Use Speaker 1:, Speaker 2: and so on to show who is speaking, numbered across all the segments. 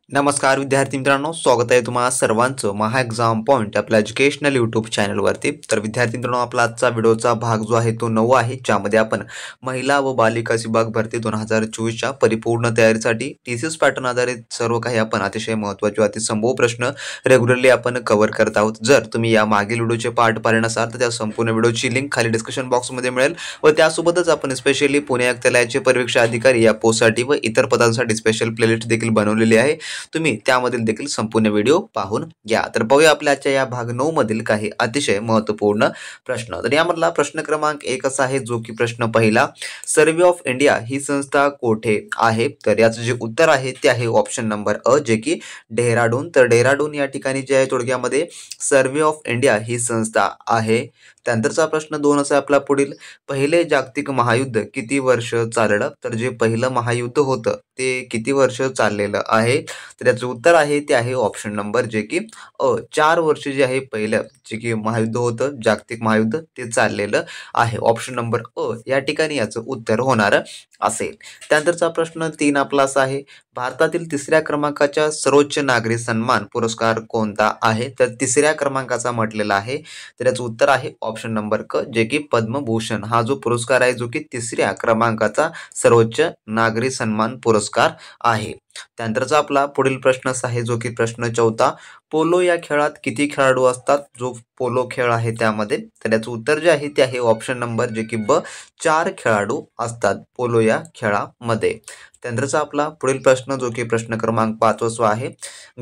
Speaker 1: नमस्कार विद्यार्थी मित्रांनो, स्वागत आहे तुम्हा सर्वांचं महा एक्झाम पॉइंट आपल्या एज्युकेशनल यूट्यूब चॅनलवरती। तर विद्यार्थी मित्रांनो, आपला आजचा व्हिडिओचा भाग जो आहे तो 9 आहे, ज्यामध्ये आपण महिला व बालिका विभाग भरती 2024च्या परिपूर्ण तयारीसाठी टीसीएस पॅटर्न आधारित सर्व काही आपण अतिशय महत्त्वाचे व अतिसंभव प्रश्न रेग्युलरली आपण कव्हर करत आहोत। जर तुम्ही या मागील व्हिडिओचे पार्ट पाहिले नसाल तर त्या संपूर्ण व्हिडिओची लिंक खाली डिस्क्रिप्शन बॉक्समध्ये मिळेल व त्यासोबतच आपण स्पेशली पुणे आयुक्तालयाचे परिवीक्षक अधिकारी या पोस्टसाठी व इतर पदांसाठी स्पेशल प्लेलिस्ट देखील बनवलेली आहे। तुम्ही त्यामधील देखील संपूर्ण व्हिडिओ पाहून घ्या। तर पाहूया आपल्याच्या या भाग 9 मधील काही अतिशय महत्त्वपूर्ण प्रश्न। तर यामधला प्रश्न क्रमांक 1 असा आहे, जो की प्रश्न पहिला, सर्वे ऑफ इंडिया ही संस्था कोठे आहे? तर याचं जे उत्तर आहे ते आहे ऑप्शन नंबर अ, जे की डेहराडून। तर डेहराडून या ठिकाणी जे आहे थोडक्यामध्ये सर्वे ऑफ इंडिया ही संस्था आहे। त्यानंतरचा प्रश्न 2 असा आपला पुढील, पहिले जागतिक महायुद्ध किती वर्ष चाललं? तर जे पहिलं महायुद्ध होतं ते किती वर्ष चाललेलं आहे? तर याचं उत्तर आहे ते आहे ऑप्शन नंबर जे की अ, 4 वर्ष जे आहे पहिलं जे की महायुद्ध होतं, जागतिक महायुद्ध ते चाललेलं आहे। ऑप्शन नंबर अ या ठिकाणी याचं उत्तर होणार असेल। त्यानंतरचा प्रश्न 3 आपला असा आहे, भारतातील 3ऱ्या क्रमांकाचा सर्वोच्च नागरी सन्मान पुरस्कार कोणता आहे? तर 3ऱ्या क्रमांकाचा म्हटलेला आहे, तर याचं उत्तर आहे ऑप्शन नंबर क, जे की पद्मभूषण हा जो पुरस्कार आहे जो की 3ऱ्या क्रमांकाचा सर्वोच्च नागरी सन्मान पुरस्कार आहे। त्यानंतरचा आपला पुढील प्रश्न असा आहे, जो की प्रश्न 4, पोलो या खेळात किती खेळाडू असतात? जो पोलो खेळ आहे त्यामध्ये, तर याचं उत्तर जे आहे ते आहे ऑप्शन नंबर जे की ब, 4 खेळाडू असतात पोलो या खेळामध्ये। त्यानंतरचा आपला पुढील प्रश्न जो की प्रश्न क्रमांक 5 आहे,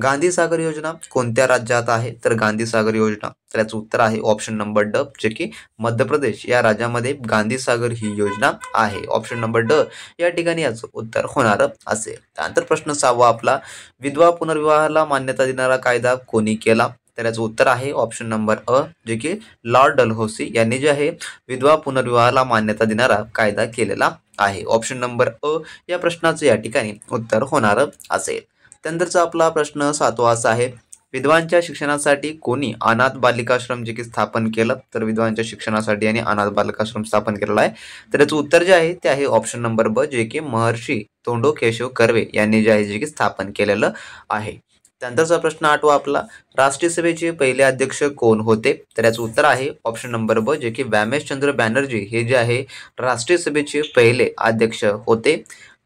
Speaker 1: गांधी सागर योजना कोणत्या राज्यात आहे? तर गांधी सागर योजना, तर याचं उत्तर आहे ऑप्शन नंबर ड, जे की मध्य प्रदेश या राज्यामध्ये गांधी सागर ही योजना आहे। ऑप्शन नंबर ड या ठिकाणी याचं उत्तर होणार असेल। त्यानंतर प्रश्न 6 आपला, विधवा पुनर्विवाहाला मान्यता देणारा कायदा कोणी केला? तर याचं उत्तर आहे ऑप्शन नंबर अ, जे की लॉर्ड डलहौसी यांनी जे आहे विधवा पुनर्विवाहाला मान्यता देणारा कायदा केलेला आहे। ऑप्शन नंबर अ या प्रश्नाचं या ठिकाणी उत्तर होणार असेल। त्यानंतरचा आपला प्रश्न 7 असा आहे, विधवांच्या शिक्षणासाठी कोणी अनाथ बालिकाश्रम जे की स्थापन केलं? तर विधवांच्या शिक्षणासाठी आणि अनाथ बालिकाश्रम स्थापन केलेला आहे, तर याचं उत्तर जे आहे ते आहे ऑप्शन नंबर ब, जे की महर्षी तोंडो केशव कर्वे यांनी जे आहे जे की स्थापन केलेलं आहे। त्यानंतरचा प्रश्न 8 आपला, राष्ट्रीय सभेचे पहिले अध्यक्ष कोण होते? तर याचं उत्तर आहे ऑप्शन नंबर ब, जे की व्यामेशचंद्र बॅनर्जी हे जे आहे राष्ट्रीय सभेचे पहिले अध्यक्ष होते।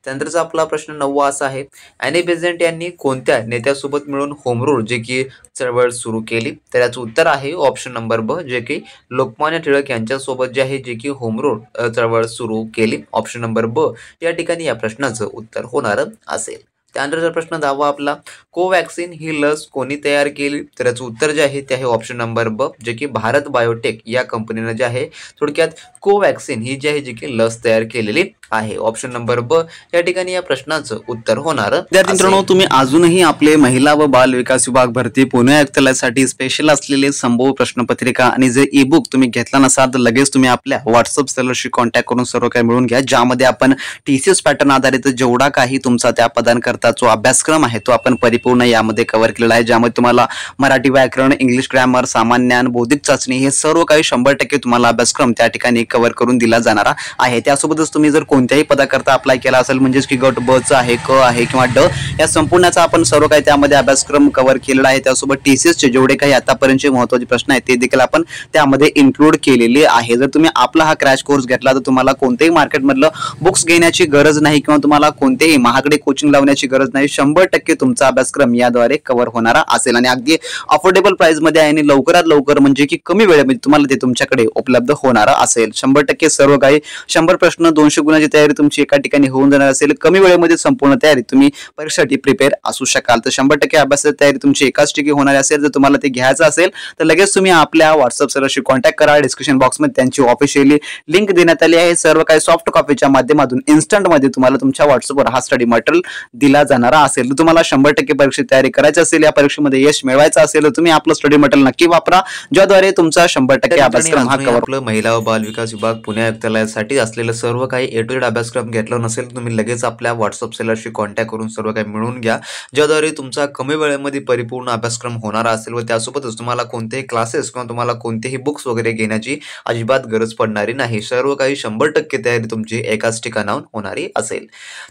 Speaker 1: त्यानंतरचा आपला प्रश्न 9 असा आहे, ॲनी बेझंट यांनी कोणत्या नेत्यासोबत मिळून होम रूल जे की चळवळ सुरू केली? तर याचं उत्तर आहे ऑप्शन नंबर ब, जे की लोकमान्य टिळक यांच्यासोबत जे आहे जे की होम रूल चळवळ सुरू केली। ऑप्शन नंबर ब या ठिकाणी या प्रश्नाचं उत्तर होणार असेल। त्यानंतरचा प्रश्न 10 आपला, कोवॅक्सिन ही लस कोणी तयार केली? तर याचं उत्तर जे आहे ते आहे ऑप्शन नंबर ब, जे की भारत बायोटेक या कंपनीनं जे आहे थोडक्यात कोवॅक्सिन ही जी आहे जी की लस तयार केलेली आहे। ऑप्शन नंबर ब या ठिकाणी या प्रश्नाचं उत्तर होणार।
Speaker 2: विद्यार्थी मित्रांनो, तुम्ही अजूनही आपले महिला व बाल विकास विभाग भरती पुणे आयुक्तालयासाठी स्पेशल असलेले संभव प्रश्नपत्रिका आणि जे ई बुक तुम्ही घेतला नसाल तर लगेच तुम्ही आपल्या व्हॉट्सअप सेलरशी कॉन्टॅक्ट करून सर्व काही मिळवून घ्या, ज्यामध्ये आपण टीसीएस पॅटर्न आधारित जेवढा काही तुमचा त्या पदांकरता जो अभ्यासक्रम आहे तो आपण परिपूर्ण यामध्ये कव्हर केलेला आहे, ज्यामध्ये तुम्हाला मराठी व्याकरण, इंग्लिश ग्रामर, सामान्य ज्ञान, बौद्धिक चाचणी हे सर्व काही 100% तुम्हाला अभ्यासक्रम त्या ठिकाणी कव्हर करून दिला जाणार आहे। त्यासोबतच तुम्ही जर कोणत्याही पदाकरता अप्लाय केला असेल, म्हणजेच की गट ब चा आहे, क आहे किंवा ड, या संपूर्णचा आपण सर्व काही त्यामध्ये अभ्यासक्रम कव्हर केलेला आहे। त्यासोबत टीसीएसचे जेवढे काही आतापर्यंतचे महत्त्वाचे प्रश्न आहेत ते देखील आपण त्यामध्ये इन्क्लूड केलेले आहे। जर तुम्ही आपला हा क्रॅश कोर्स घेतला तर तुम्हाला कोणत्याही मार्केटमधलं बुक्स घेण्याची गरज नाही किंवा तुम्हाला कोणतेही महागडे कोचिंग लावण्याची गरज नाही, 100% तुमचा अभ्यासक्रम याद्वारे कव्हर होणारा असेल आणि अगदी अफोर्डेबल प्राइस मध्ये आहे आणि लवकरात लवकर म्हणजे की कमी वेळेमध्ये तुम्हाला ते तुमच्याकडे उपलब्ध होणार असेल। 100% सर्व काही 100 प्रश्न 200 गुणाची तयारी तुमची एका ठिकाणी होऊन जाणार असेल। कमी वेळेमध्ये संपूर्ण तयारी तुम्ही परीक्षेसाठी प्रिपेअर असू शकाल। तर 100% अभ्यासाची तयारी तुमची एकाच ठिकाणी होणार असेल। जर तुम्हाला ते घ्यायचं असेल तर लगेच तुम्ही आपल्या व्हॉट्सअप सेलरशी कॉन्टॅक्ट करा। डिस्क्रिप्शन बॉक्समध्ये त्यांची ऑफिशियली लिंक देण्यात आली आहे। सर्व काही सॉफ्ट कॉपीच्या माध्यमातून इन्स्टंट मध्ये तुम्हाला तुमच्या व्हॉट्सअपवर हा स्टडी मटेरियल दिला जाणार असेल। तर तुम्हाला 100% परीक्षेची तयारी करायची असेल, या परीक्षेमध्ये यश मिळवायचं असेल तर तुम्ही आपलं स्टडी मटेरियल नक्की वापरा, ज्याद्वारे तुमचा 100% अभ्यासक्रम हा कव्हर।
Speaker 1: आपलं महिला व बाल विकास विभाग पुणे आयुक्तालयासाठी असलेलं सर्व काही ए टू झेड अभ्यासक्रम घेतला नसेल तुम्ही लगेच आपल्या व्हॉट्सअप सेलरशी कॉन्टॅक्ट करून सर्व काही मिळवून घ्या, ज्याद्वारे तुमचा कमी वेळेमध्ये परिपूर्ण अभ्यासक्रम होणार असेल व त्यासोबतच तुम्हाला कोणतेही क्लासेस किंवा तुम्हाला कोणतेही बुक्स वगैरे घेण्याची अजिबात गरज पडणारी नाही। सर्व काही 100% तयारी तुमची एकाच ठिकाणाहून होणारी असेल।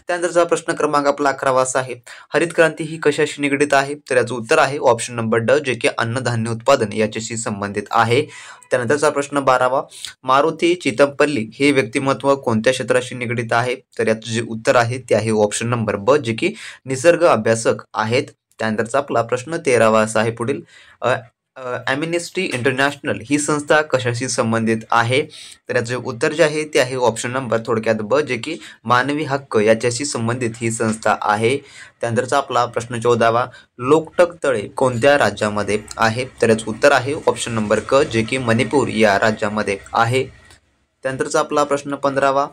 Speaker 1: त्यानंतरचा प्रश्न क्रमांक आपला 11 असा आहे, हरित क्रांती ही कशाशी निगडीत आहे? तर याचं उत्तर आहे ऑप्शन नंबर ड, जे की अन्नधान्य उत्पादन याच्याशी संबंधित आहे. त्यानंतरचा प्रश्न 12वा, मारुती चितमपल्ली हे व्यक्तिमत्व कोणत्या क्षेत्राशी निगडीत आहे? तर याचं जे उत्तर आहे ते आहे ऑप्शन नंबर ब, जे की निसर्ग अभ्यासक आहेत. त्यानंतरचा आपला प्रश्न 13वा असा आहे पुढील, ॲम्नेस्टी इंटरनॅशनल ही संस्था कशाशी संबंधित आहे? तर याचे उत्तर जे आहे ते आहे ऑप्शन नंबर थोडक्यात ब, जे की मानवी हक्क याच्याशी संबंधित ही संस्था आहे. त्यानंतरचा आपला प्रश्न 14वा, लोकटक तळे कोणत्या राज्यामध्ये आहे? तर याचं उत्तर आहे ऑप्शन नंबर क, जे की मणिपूर या राज्यामध्ये आहे. त्यानंतरचा आपला प्रश्न 15वा,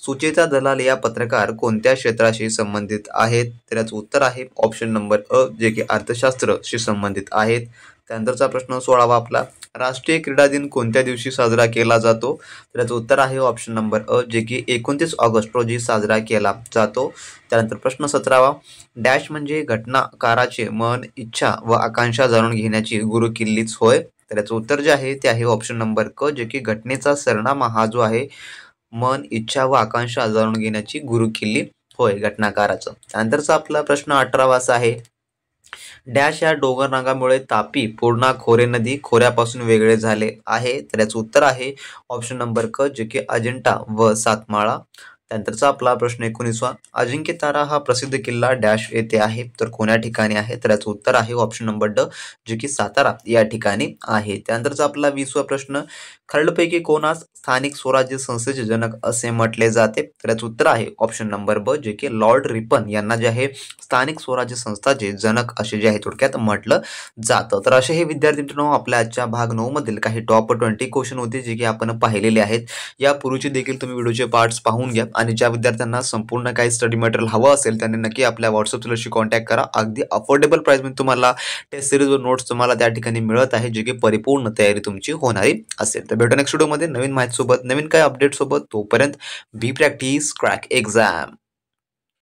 Speaker 1: सुचेता दलाल या पत्रकार कोणत्या क्षेत्राशी संबंधित आहेत? तर याचं उत्तर आहे ऑप्शन नंबर अ, जे की अर्थशास्त्रशी संबंधित आहेत. त्यानंतरचा प्रश्न 16वा आपला, राष्ट्रीय क्रीडा दिन कोणत्या दिवशी साजरा केला जातो? तर याचं उत्तर आहे ऑप्शन नंबर अ, जे की 29 ऑगस्ट रोजी साजरा केला जातो. त्यानंतर प्रश्न 17वा, डॅश म्हणजे घटनाकाराचे मन, इच्छा व आकांक्षा जाणून घेण्याची गुरुकिल्लीच होय. तर याचं उत्तर जे आहे ते आहे ऑप्शन नंबर क, जे की घटनेचा सरनामा हा जो आहे मन, इच्छा व आकांक्षा जाणून घेण्याची गुरुकिल्ली होय घटनाकाराचं. त्यानंतरचा आपला प्रश्न 18वा असा आहे, डॅश या डोंगररांगामुळे तापी, पूर्णा, खोरे नदी खोऱ्यापासून वेगळे झाले आहे. तर याचं उत्तर आहे ऑप्शन नंबर क, जे की अजिंठा व सातमाळा. त्यानंतरचा आपला प्रश्न 19वा, अजिंक्यतारा हा प्रसिद्ध किल्ला डॅश येथे आहे. तर कोण्या ठिकाणी आहे? तर याचं उत्तर आहे ऑप्शन नंबर ड, जे की सातारा या ठिकाणी आहे. त्यानंतरचा आपला 20वा प्रश्न, खालीलपैकी कोणास स्थानिक स्वराज्य संस्थेचे जनक असे म्हटले जाते? तर याचं उत्तर आहे ऑप्शन नंबर ब, जे की लॉर्ड रिपन यांना जे आहे स्थानिक स्वराज्य संस्थाचे जनक असे जे आहे थोडक्यात म्हटलं जातं. तर असे हे विद्यार्थी मित्रांनो आपल्या आजच्या भाग 9 मधील काही टॉप 20 क्वेश्चन होते जे की आपण पाहिलेले आहेत. यापूर्वीचे देखील तुम्ही व्हिडिओचे पार्ट्स पाहून घ्या आणि ज्या विद्यार्थ्यांना संपूर्ण काही स्टडी मटेरियल हवं असेल त्यांनी नक्की आपल्या व्हॉट्सअप चॅनलशी कॉन्टॅक्ट करा. अगदी अफोर्डेबल प्राइसमध्ये तुम्हाला टेस्ट सिरीज व नोट्स तुम्हाला त्या ठिकाणी मिळत आहे, जे की परिपूर्ण तयारी तुमची होणारी असेल. तर भेटू नेक्स्ट व्हिडिओमध्ये नवीन माहिती सोबत, नवीन काय अपडेट सोबत. तोपर्यंत बी प्रॅक्टिस क्रॅक एक्झाम.